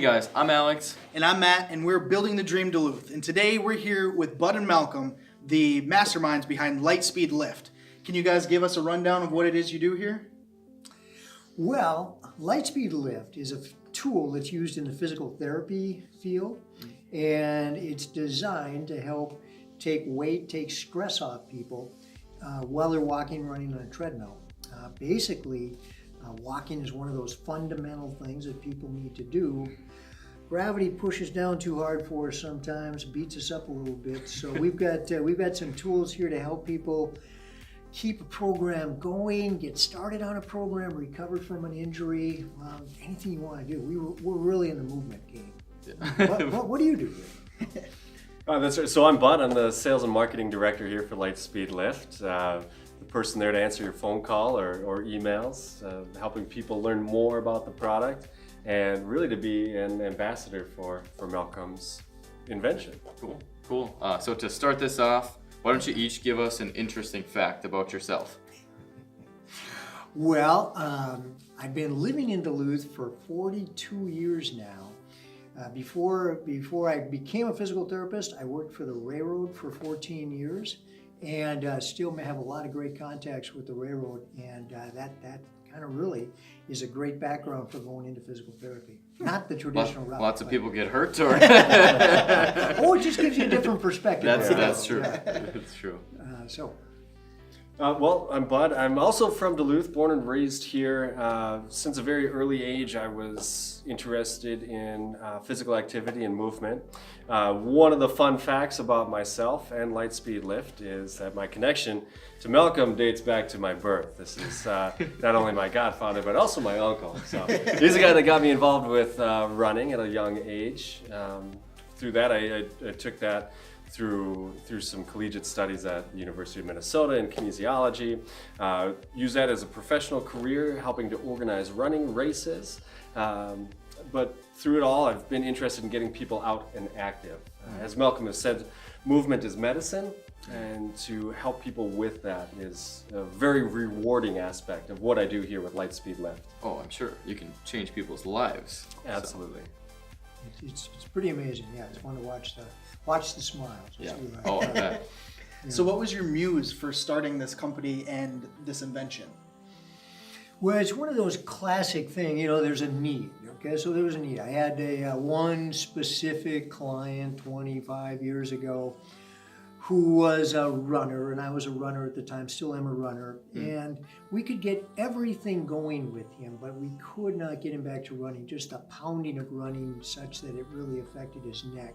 guys, I'm Alex. And I'm Matt, and we're Building the Dream Duluth. And today we're here with Bud and Malcolm, the masterminds behind Lightspeed Lift. Can you guys give us a rundown of what it is you do here? Well, Lightspeed Lift is a tool that's used in the physical therapy field, and it's designed to help take stress off people while they're walking, running on a treadmill. Basically, walking is one of those fundamental things that people need to do. Gravity pushes down too hard for us sometimes, beats us up a little bit. So we've got some tools here to help people keep a program going, get started on a program, recover from an injury, anything you want to do. We're really in the movement game. Yeah. What do you do here? That's right. So I'm Bud. I'm the sales and marketing director here for Lightspeed Lift. The person there to answer your phone call or emails, helping people learn more about the product, and really to be an ambassador for Malcolm's invention. Cool. So to start this off, why don't you each give us an interesting fact about yourself? Well, I've been living in Duluth for 42 years now. Before I became a physical therapist, I worked for the railroad for 14 years, and still have a lot of great contacts with the railroad, and that kind of really is a great background for going into physical therapy. Not the traditional route. Lots of people get hurt, or it just gives you a different perspective. That's true. Yeah. It's true. Well, I'm Bud. I'm also from Duluth, born and raised here. Since a very early age, I was interested in physical activity and movement. One of the fun facts about myself and Lightspeed Lift is that my connection to Malcolm dates back to my birth. This is not only my godfather, but also my uncle. So he's the guy that got me involved with running at a young age. Through that, I took that through some collegiate studies at the University of Minnesota in kinesiology. Use that as a professional career, helping to organize running races. But through it all, I've been interested in getting people out and active. As Malcolm has said, movement is medicine, and to help people with that is a very rewarding aspect of what I do here with Lightspeed Lift. Oh, I'm sure you can change people's lives. Absolutely. It's pretty amazing. Yeah, it's fun to watch the smiles. Yeah. Oh, I bet. So what was your muse for starting this company and this invention? Well, it's one of those classic things, there's a need, okay? So there was a need. I had one specific client 25 years ago who was a runner, and I was a runner at the time, still am a runner, and we could get everything going with him, but we could not get him back to running, just a pounding of running such that it really affected his neck.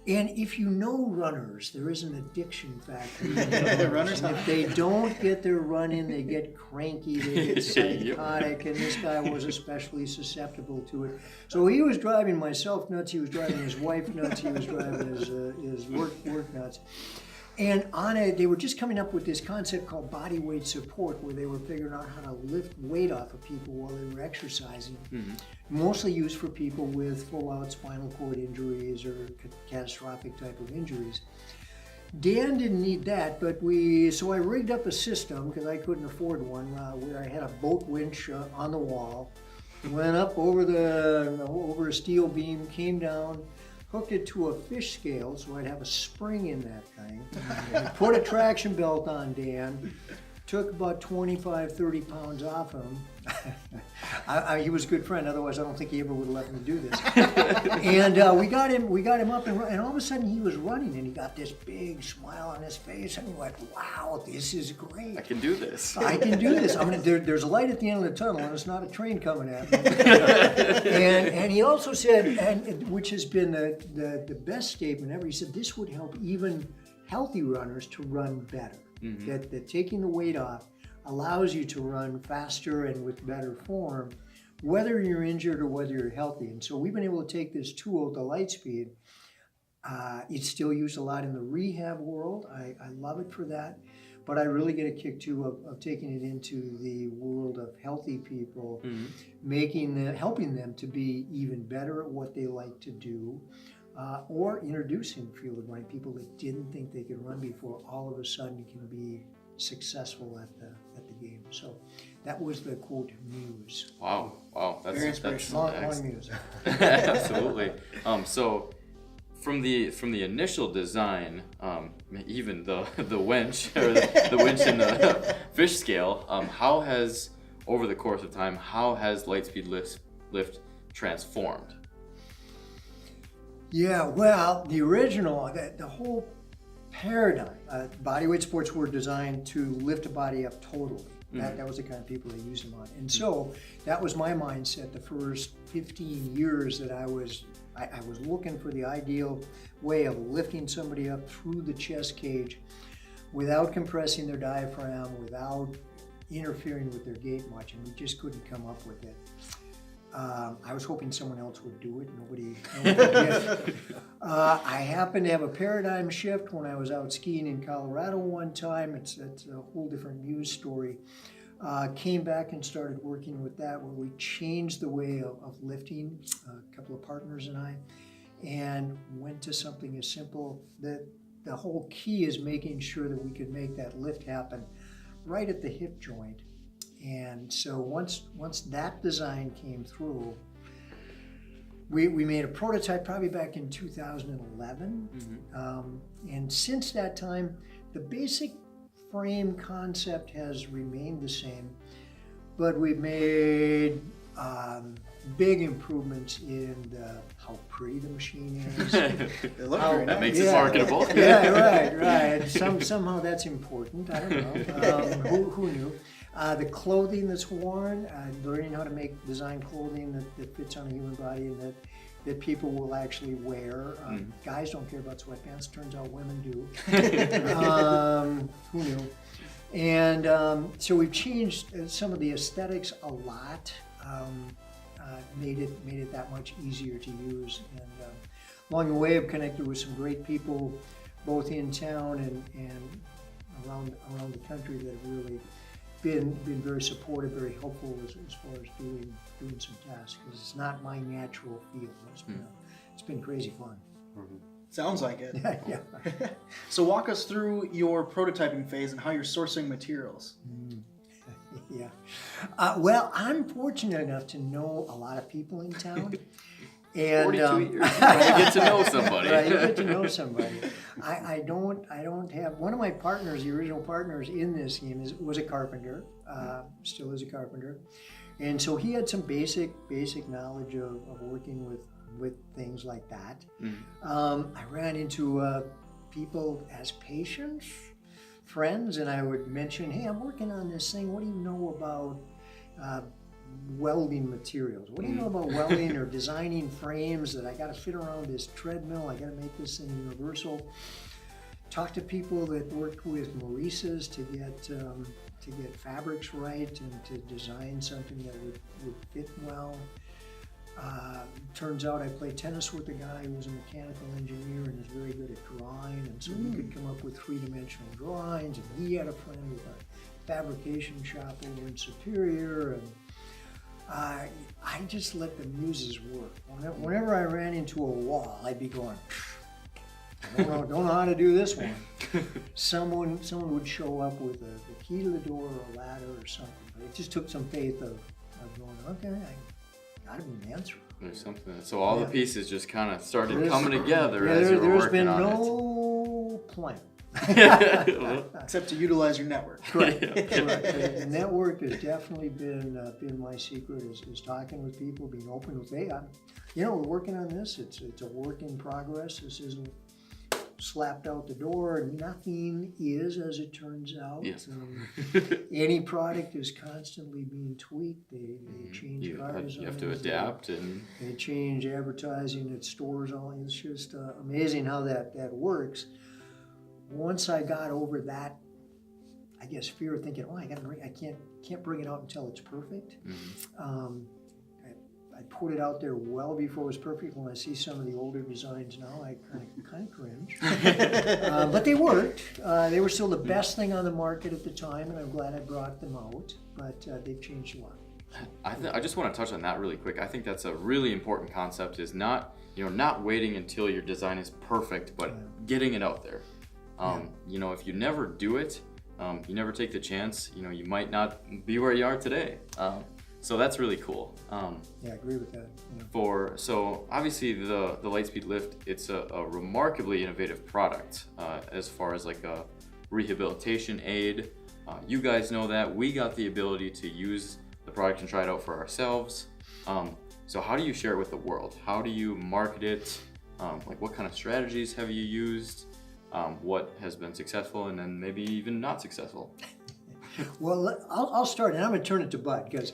And if you know runners, there is an addiction factor. Runners, if they don't get their run in, they get cranky, they get psychotic, and this guy was especially susceptible to it. So he was driving myself nuts, he was driving his wife nuts, he was driving his work nuts. And they were just coming up with this concept called body weight support, where they were figuring out how to lift weight off of people while they were exercising. Mostly used for people with full-out spinal cord injuries or catastrophic type of injuries. Dan didn't need that, but so I rigged up a system, because I couldn't afford one, where I had a boat winch on the wall, went up over a steel beam, came down, hooked it to a fish scale so I'd have a spring in that thing, put a traction belt on Dan, took about 25, 30 pounds off him. He was a good friend, otherwise I don't think he ever would have let me do this. And we got him up, and all of a sudden he was running, and he got this big smile on his face, and he went, wow, this is great. I can do this. I can do this. There's a light at the end of the tunnel, and it's not a train coming at me. and he also said, which has been the best statement ever, he said this would help even healthy runners to run better. That taking the weight off allows you to run faster and with better form, whether you're injured or whether you're healthy. And so we've been able to take this tool, the Lightspeed. It's still used a lot in the rehab world. I love it for that. But I really get a kick too of taking it into the world of healthy people, helping them to be even better at what they like to do, or introducing field of running. People that didn't think they could run before all of a sudden can be successful at the game. So That was the quote muse. Wow, that's Very that's inspirational. Long muse. absolutely. So from the initial design, even the winch or the winch and the fish scale, how has over the course of time, how has Lightspeed Lift transformed? Yeah, well, the original, the whole paradigm, bodyweight sports were designed to lift a body up totally. That was the kind of people they used them on. And so that was my mindset the first 15 years that I was looking for the ideal way of lifting somebody up through the chest cage without compressing their diaphragm, without interfering with their gait much, and we just couldn't come up with it. I was hoping someone else would do it. Nobody did. I happened to have a paradigm shift when I was out skiing in Colorado one time. It's a whole different news story. Came back and started working with that, where we changed the way of lifting, a couple of partners and I, and went to something as simple that the whole key is making sure that we could make that lift happen right at the hip joint. And so once that design came through, we made a prototype probably back in 2011. And since that time, the basic frame concept has remained the same, but we've made big improvements in how pretty the machine is. They look very That nice. makes it marketable. Yeah, right. Somehow that's important. I don't know. Who knew? The clothing that's worn, learning how to design clothing that fits on a human body and that people will actually wear. Guys don't care about sweatpants. Turns out women do. Who knew? And so we've changed some of the aesthetics a lot. Made it that much easier to use, and along the way I've connected with some great people both in town and around the country that have really been very supportive, very helpful as far as doing some tasks, because it's not my natural field. It's been crazy fun. Sounds like it. Yeah. So walk us through your prototyping phase and how you're sourcing materials. Yeah. Well, I'm fortunate enough to know a lot of people in town. And 42 years. You get to know somebody. Right, you get to know somebody. I don't have, one of my partners, the original partners in this team was a carpenter, still is a carpenter. And so he had some basic knowledge of working with things like that. I ran into people as patients, friends, and I would mention, hey, I'm working on this thing. What do you know about welding materials? What do you know about welding or designing frames that I got to fit around this treadmill? I got to make this thing universal. Talk to people that worked with Maurices to get fabrics right and to design something that would fit well. Turns out I played tennis with a guy who was a mechanical engineer and is very good at drawing, and so we could come up with three-dimensional drawings, and he had a friend with a fabrication shop over in Superior, and I just let the muses work. Whenever I ran into a wall, I'd be going, I don't know how to do this one. Someone would show up with the key to the door or a ladder or something, but it just took some faith of going, okay, I gotta be an answer. There's something. So all the pieces just kind of started There's- coming together as you were There's working been on no plan. Except to utilize your network. Correct. The network has definitely been my secret. Is talking with people, being open with, hey, we're working on this. It's a work in progress. This isn't slapped out the door. Nothing is, as it turns out. Yes. Any product is constantly being tweaked. They change cars. You have to adapt and They change advertising at stores. It's just amazing how that works. Once I got over that, I guess, fear of thinking, oh, I can't bring it out until it's perfect. I put it out there well before it was perfect. When I see some of the older designs now, I kind of cringe. But they worked. They were still the best thing on the market at the time, and I'm glad I brought them out. But they've changed a lot. I just want to touch on that really quick. I think that's a really important concept, is not waiting until your design is perfect, but getting it out there. If you never do it, you never take the chance. You know, you might not be where you are today. So that's really cool. Yeah, I agree with that. Yeah. So obviously the Lightspeed Lift, it's a remarkably innovative product as far as like a rehabilitation aid. You guys know that. We got the ability to use the product and try it out for ourselves. So how do you share it with the world? How do you market it? Like what kind of strategies have you used? What has been successful and then maybe even not successful? Well, I'll start, and I'm going to turn it to Bud, because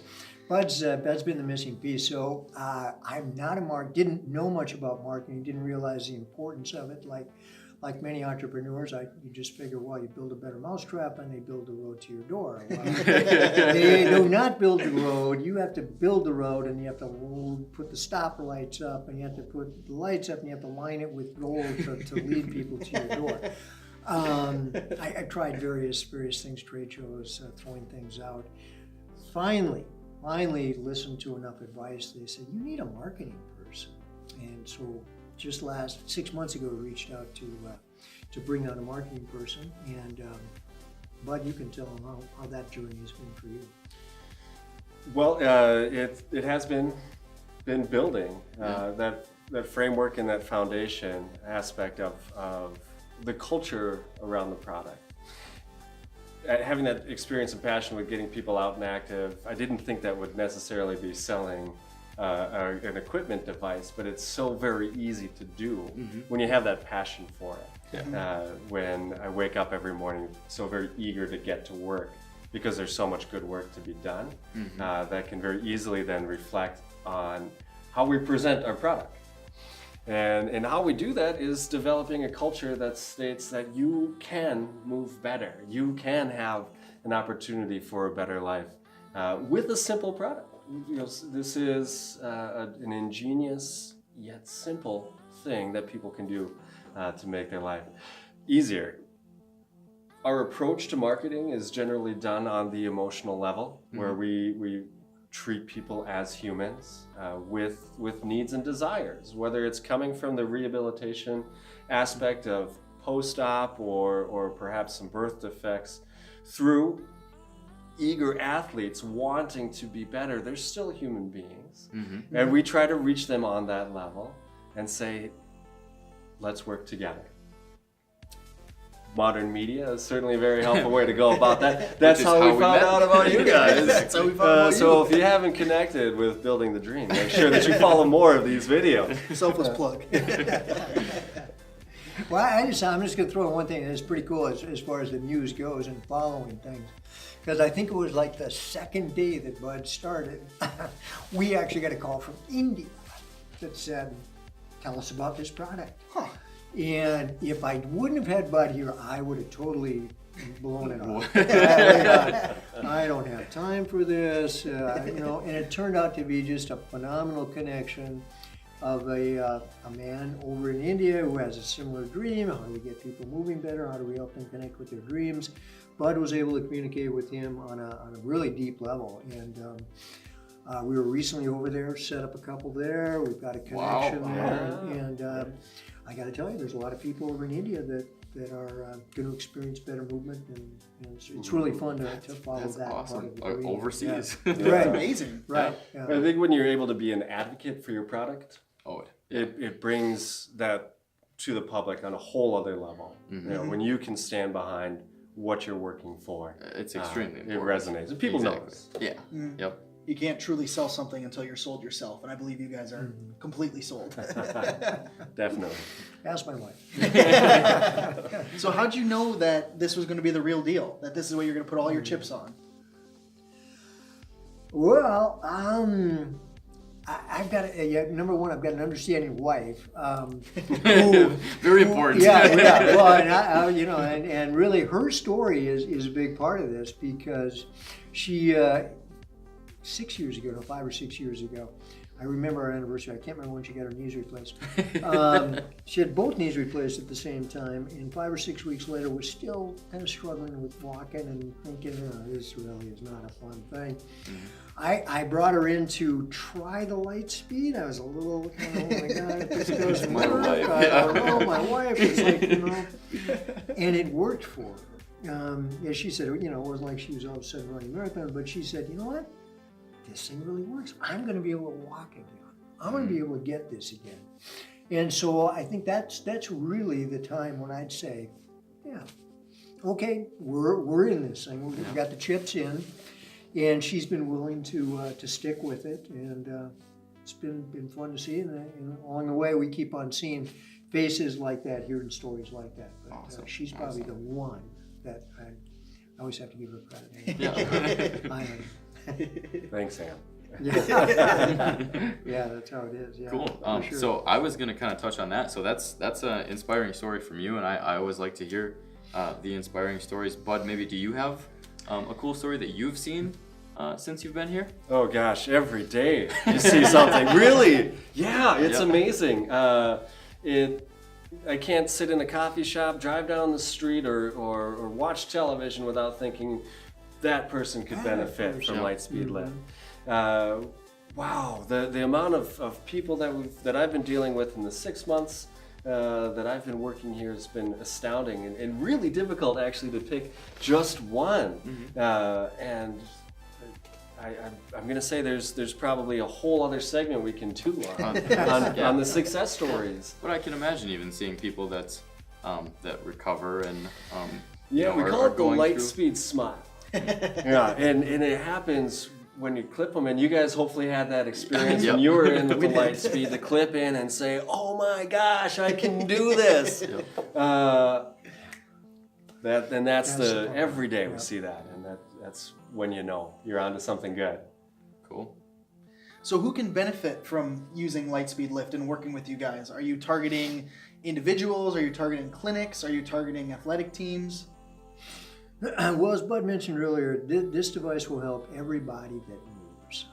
Bud's been the missing piece. So I'm not didn't know much about marketing, didn't realize the importance of it. Like many entrepreneurs, you just figure, well, you build a better mousetrap and they build the road to your door. Well, they do not build the road. You have to build the road, and you have to put the stop lights up, and you have to put the lights up, and you have to line it with gold to lead people to your door. I tried various things, trade shows, throwing things out. Finally listened to enough advice. They said, you need a marketing person. And so just 6 months ago, we reached out to bring on a marketing person. And Bud, you can tell them how that journey has been for you. Well, it has been building that framework and that foundation aspect of the culture around the product. Having that experience and passion with getting people out and active, I didn't think that would necessarily be selling an equipment device, but it's so very easy to do when you have that passion for it. Yeah. When I wake up every morning so very eager to get to work because there's so much good work to be done, that can very easily then reflect on how we present our product. And how we do that is developing a culture that states that you can move better. You can have an opportunity for a better life with a simple product. You know, this is an ingenious yet simple thing that people can do to make their life easier. Our approach to marketing is generally done on the emotional level, where we treat people as humans with needs and desires, whether it's coming from the rehabilitation aspect of post-op or perhaps some birth defects, through eager athletes wanting to be better. They're still human beings. And we try to reach them on that level and say, let's work together. Modern media is certainly a very helpful way to go about that. That's how we found out about you guys. That's how we found out about so you. if you haven't connected with Building the Dream, make sure that you follow more of these videos. Selfless plug. Well, I'm just going to throw in one thing that's pretty cool as far as the news goes and following things. Because I think it was like the second day that Bud started, we actually got a call from India that said, tell us about this product. Huh. And if I wouldn't have had Bud here, I would have totally blown it off. I don't have time for this, and it turned out to be just a phenomenal connection of a man over in India who has a similar dream. How do we get people moving better? How do we help them connect with their dreams? Bud was able to communicate with him on a really deep level, and we were recently over there, set up a couple there. We've got a connection there, and I got to tell you, there's a lot of people over in India that are going to experience better movement, and it's really fun to follow That's that awesome. part of the dream. Overseas. Yeah. Right. Amazing. Right. Yeah. I think when you're able to be an advocate for your product, Oh, it brings that to the public on a whole other level. You know, when you can stand behind what you're working for, it's extremely it important. resonates, and people know this. Yeah. Yep. You can't truly sell something until you're sold yourself, and I believe you guys are completely sold. Definitely. Ask my wife. So how'd you know that this was going to be the real deal? That this is what you're going to put all your chips on? Well, I've got number one, I've got an understanding wife. Very important. Yeah. Well, and really, her story is a big part of this, because she 5 or 6 years ago, I remember our anniversary. I can't remember when she got her knees replaced. She had both knees replaced at the same time, and 5 or 6 weeks later was still kind of struggling with walking and thinking, this really is not a fun thing. I brought her in to try the Lightspeed. I was a little kind of, oh my God, if this doesn't work, I don't know. My wife was like, and it worked for her. as she said, it wasn't like she was all of a sudden running marathon, but she said, you know what? This thing really works. I'm going to be able to walk again. I'm going to be able to get this again. And so I think that's really the time when I'd say, yeah, okay, we're in this thing. We've got the chips in, and she's been willing to stick with it, and it's been fun to see. And along the way, we keep on seeing faces like that, hearing stories like that. But Awesome. she's probably the one that I always have to give her credit. Yeah. I am. Thanks, Sam. Yeah, that's how it is. Yeah, Cool. for sure. So I was gonna kind of touch on that. So that's an inspiring story from you, and I always like to hear the inspiring stories. Bud, maybe do you have a cool story that you've seen since you've been here? Oh gosh, every day you see something. Really? Yeah, it's amazing. I can't sit in a coffee shop, drive down the street, or watch television without thinking that person could benefit from Lightspeed Lift. Wow, the amount of people that I've been dealing with in the 6 months that I've been working here has been astounding and really difficult actually to pick just one. And I'm going to say there's probably a whole other segment we can do on the success stories. But I can imagine even seeing people that recover and we call it the going through- Lightspeed smile. Yeah, and it happens when you clip them, and you guys hopefully had that experience when you were in with the Lightspeed to clip in and say, "Oh my gosh, I can do this." That's every day we see that, and that's when you know you're onto something good. Cool. So who can benefit from using Lightspeed Lift and working with you guys? Are you targeting individuals? Are you targeting clinics? Are you targeting athletic teams? Well, as Bud mentioned earlier, this device will help everybody that moves.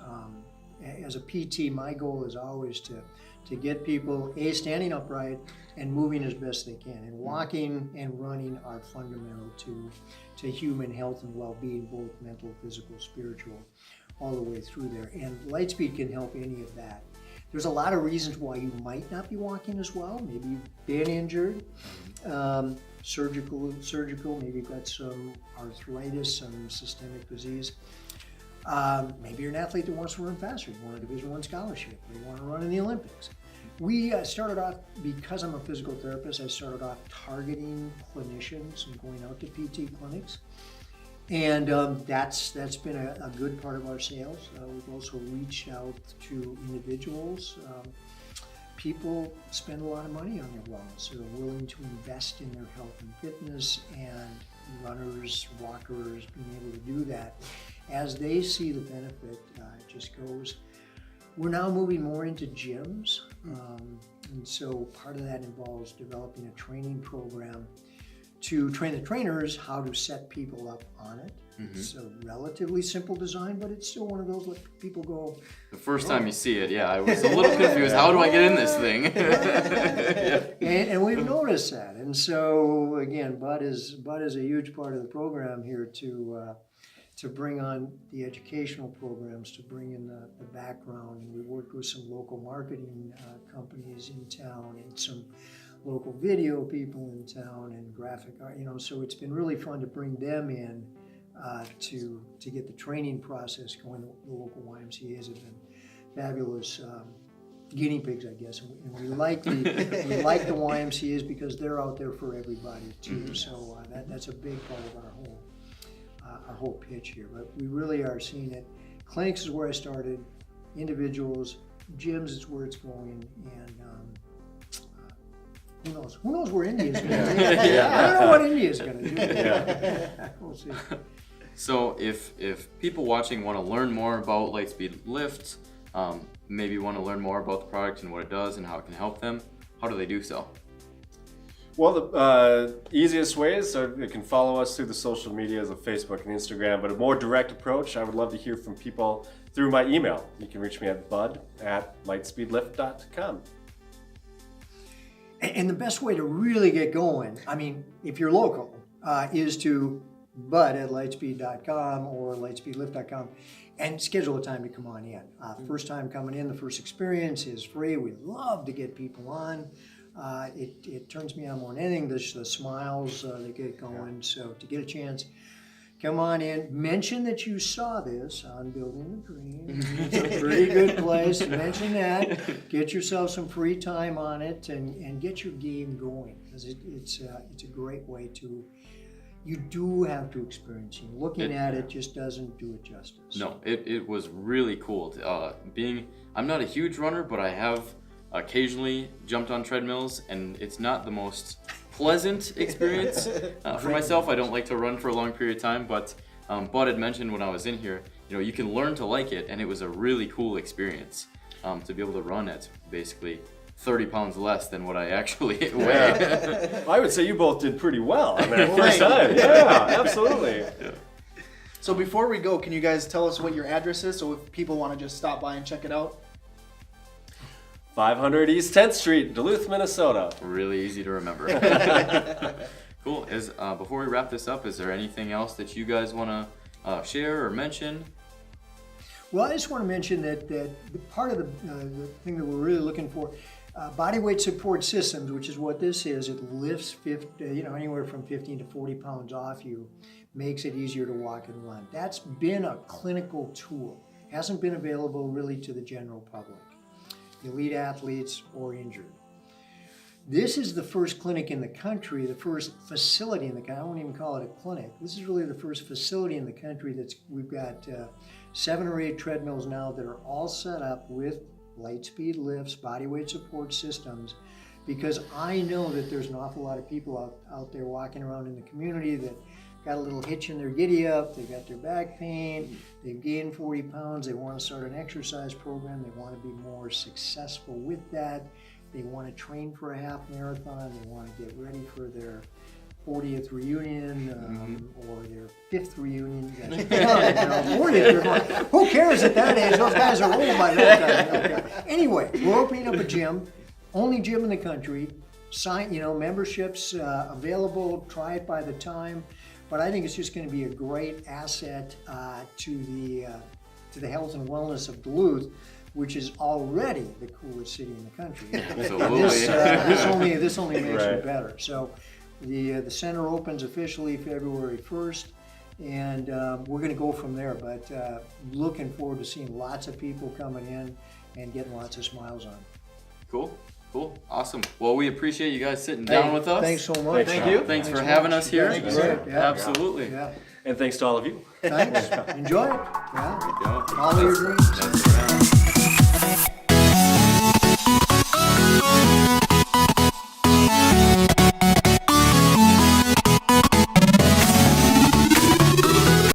As a PT, my goal is always to get people, standing upright and moving as best they can. And walking and running are fundamental to human health and well-being, both mental, physical, spiritual, all the way through there. And Lightspeed can help any of that. There's a lot of reasons why you might not be walking as well. Maybe you've been injured. Surgical, maybe you've got some arthritis, some systemic disease. Maybe you're an athlete that wants to run faster. You want a Division I scholarship, or you want to run in the Olympics. We started off, because I'm a physical therapist, I started off targeting clinicians and going out to PT clinics. And that's been a good part of our sales. We've also reached out to individuals. People spend a lot of money on their wellness. They're willing to invest in their health and fitness, and runners, walkers, being able to do that. As they see the benefit, it just goes. We're now moving more into gyms, and so part of that involves developing a training program to train the trainers how to set people up on it. It's a relatively simple design, but it's still one of those that people go. The first time you see it, I was a little confused. How do I get in this thing? And we've noticed that. And so again, Bud is a huge part of the program here to bring on the educational programs, to bring in the background. And we worked with some local marketing companies in town and some local video people in town and graphic art, so it's been really fun to bring them in to get the training process going. The local YMCA's have been fabulous guinea pigs, I guess, and we like the YMCA's because they're out there for everybody too. So that's a big part of our whole pitch here. But we really are seeing it. Clinics is where I started. Individuals, gyms is where it's going, and who knows where India's going to take it. I don't know what India's going to do. We'll see. So if people watching want to learn more about Lightspeed Lift, maybe want to learn more about the product and what it does and how it can help them, how do they do so? Well, the easiest ways are you can follow us through the social medias of Facebook and Instagram, but a more direct approach, I would love to hear from people through my email. You can reach me at bud@lightspeedlift.com. And the best way to really get going, if you're local, is to bud@lightspeed.com or lightspeedlift.com and schedule a time to come on in. First time coming in, the first experience is free. We love to get people on. It turns me on more than anything. The smiles that get going. So to get a chance, come on in. Mention that you saw this on Building the Dream. It's a pretty good place. Mention that. Get yourself some free time on it and get your game going. Because it's a great way to. You do have to experience it. Looking at it just doesn't do it justice. No, it was really cool. I'm not a huge runner, but I have occasionally jumped on treadmills, and it's not the most pleasant experience. For myself, I don't like to run for a long period of time, but Bud had mentioned when I was in here, you can learn to like it, and it was a really cool experience to be able to run at basically 30 pounds less than what I actually weigh. I would say you both did pretty well on that first time. Yeah, absolutely. Yeah. So before we go, can you guys tell us what your address is so if people want to just stop by and check it out? 500 East 10th Street, Duluth, Minnesota. Really easy to remember. Cool. Before we wrap this up, is there anything else that you guys want to share or mention? Well, I just want to mention that the part of the thing that we're really looking for, body weight support systems, which is what this is. It lifts anywhere from 15 to 40 pounds off you, makes it easier to walk and run. That's been a clinical tool. Hasn't been available really to the general public, elite athletes or injured. This is the first clinic in the country, the first facility in the country. I won't even call it a clinic. This is really the first facility in the country we've got 7 or 8 treadmills now that are all set up with Lightspeed lifts, body weight support systems, because I know that there's an awful lot of people out there walking around in the community that got a little hitch in their giddy up, they got their back pain, they've gained 40 pounds, they want to start an exercise program, they want to be more successful with that, they want to train for a half marathon, they want to get ready for their 40th reunion or their 5th reunion. 40th, who cares at that age? Those guys are old by that time. Okay. Anyway, we're opening up a gym, only gym in the country. Memberships available. Try it by the time. But I think it's just going to be a great asset to the health and wellness of Duluth, which is already the coolest city in the country. Absolutely. This only makes it better. So the center opens officially February 1st, and we're going to go from there. But looking forward to seeing lots of people coming in and getting lots of smiles on. Cool. Awesome. Well, we appreciate you guys sitting down with us. Thanks so much. Thank you. Thanks for having us here. Thank you, sir. Yeah. Absolutely. Yeah. And thanks to all of you. Thanks. Enjoy it. Yeah. Yeah. Follow your dreams.